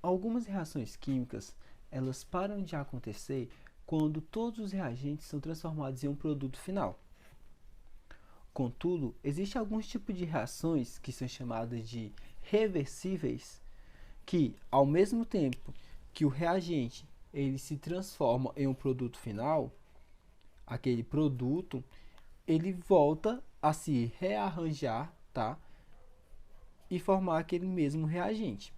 Algumas reações químicas, elas param de acontecer quando todos os reagentes são transformados em um produto final. Contudo, existem alguns tipos de reações que são chamadas de reversíveis, que, ao mesmo tempo que o reagente ele se transforma em um produto final, aquele produto ele volta a se rearranjar, tá? E formar aquele mesmo reagente.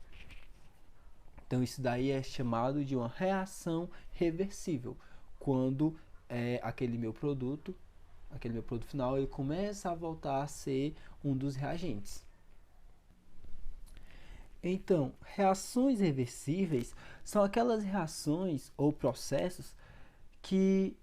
Então, isso daí é chamado de uma reação reversível, quando aquele meu produto final, ele começa a voltar a ser um dos reagentes. Então, reações reversíveis são aquelas reações ou processos que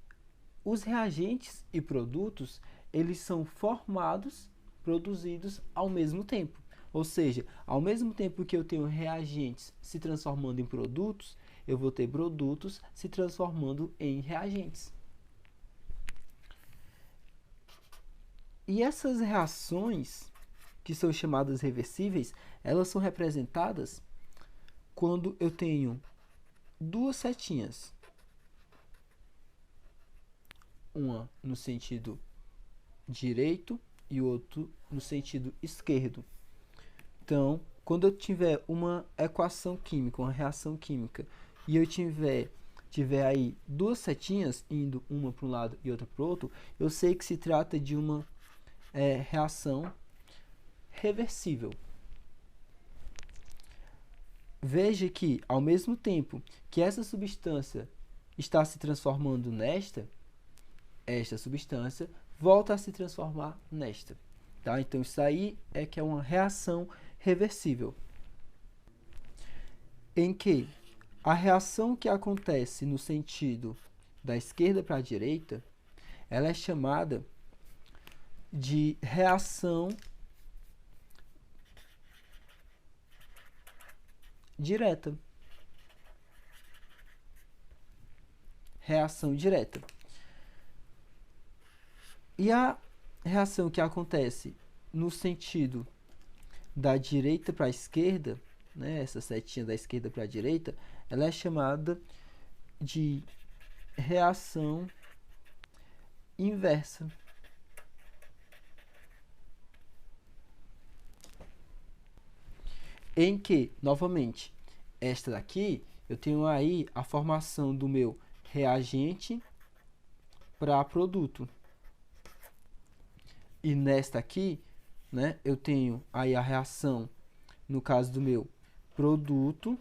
os reagentes e produtos, eles são formados, produzidos ao mesmo tempo. Ou seja, ao mesmo tempo que eu tenho reagentes se transformando em produtos, eu vou ter produtos se transformando em reagentes. E essas reações, que são chamadas reversíveis, elas são representadas quando eu tenho duas setinhas. Uma no sentido direito e outro no sentido esquerdo. Então, quando eu tiver uma equação química, uma reação química, e eu tiver aí duas setinhas indo uma para um lado e outra para o outro, eu sei que se trata de uma reação reversível. Veja que, ao mesmo tempo que essa substância está se transformando nesta, esta substância volta a se transformar nesta. Tá? Então, isso aí é que é uma reação reversível, em que a reação que acontece no sentido da esquerda para a direita, ela é chamada de reação direta. Reação direta. E a reação que acontece no sentido da direita para a esquerda, né, essa setinha da esquerda para a direita, ela é chamada de reação inversa. Em que, novamente, esta daqui, eu tenho aí a formação do meu reagente para produto. E nesta aqui, né, eu tenho aí a reação, no caso do meu produto,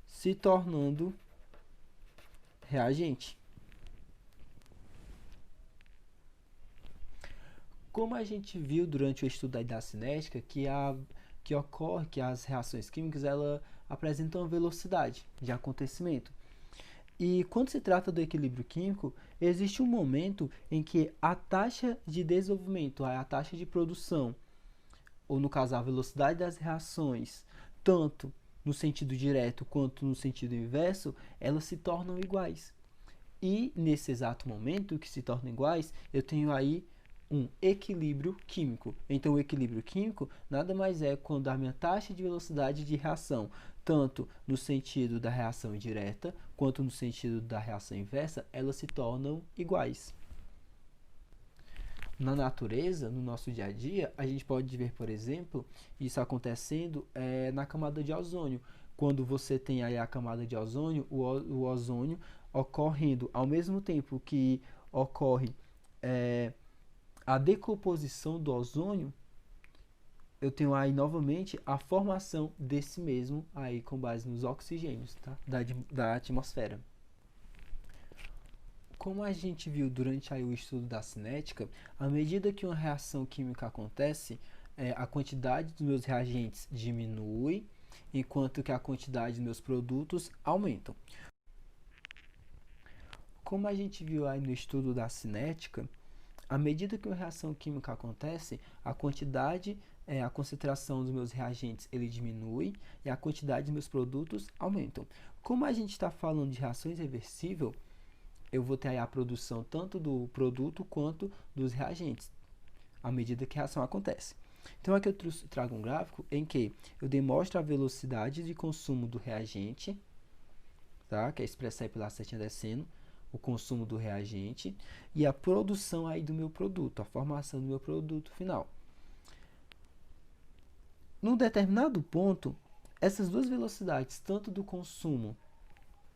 se tornando reagente. Como a gente viu durante o estudo da cinética, que ocorre que as reações químicas ela apresentam velocidade de acontecimento. E quando se trata do equilíbrio químico, existe um momento em que a taxa de desenvolvimento, a taxa de produção, ou no caso a velocidade das reações, tanto no sentido direto quanto no sentido inverso, elas se tornam iguais. E nesse exato momento que se tornam iguais, eu tenho aí um equilíbrio químico. Então, o equilíbrio químico nada mais é quando a minha taxa de velocidade de reação, tanto no sentido da reação direta quanto no sentido da reação inversa, elas se tornam iguais. Na natureza, no nosso dia a dia, a gente pode ver, por exemplo, isso acontecendo na camada de ozônio. Quando você tem aí a camada de ozônio, o ozônio ocorrendo ao mesmo tempo que ocorre a decomposição do ozônio, eu tenho aí novamente a formação desse mesmo aí com base nos oxigênios, tá? da atmosfera. Como a gente viu durante aí o estudo da cinética, à medida que uma reação química acontece, a quantidade dos meus reagentes diminui, enquanto que a quantidade dos meus produtos aumentam. Como a gente viu aí no estudo da cinética, à medida que uma reação química acontece, a quantidade, a concentração dos meus reagentes ele diminui e a quantidade dos meus produtos aumentam. Como a gente está falando de reações reversíveis, eu vou ter aí a produção tanto do produto quanto dos reagentes, à medida que a reação acontece. Então aqui eu trago um gráfico em que eu demonstro a velocidade de consumo do reagente, tá? Que é expressa aí pela setinha descendo, o consumo do reagente e a produção aí do meu produto, a formação do meu produto final. Num determinado ponto, essas duas velocidades, tanto do consumo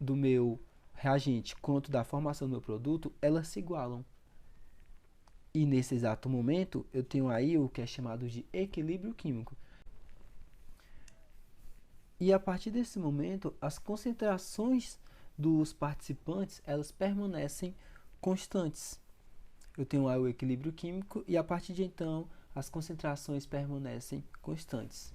do meu reagente quanto da formação do meu produto, elas se igualam. E nesse exato momento, eu tenho aí o que é chamado de equilíbrio químico. E a partir desse momento, as concentrações dos participantes, elas permanecem constantes. Eu tenho aí o equilíbrio químico e a partir de então, as concentrações permanecem constantes.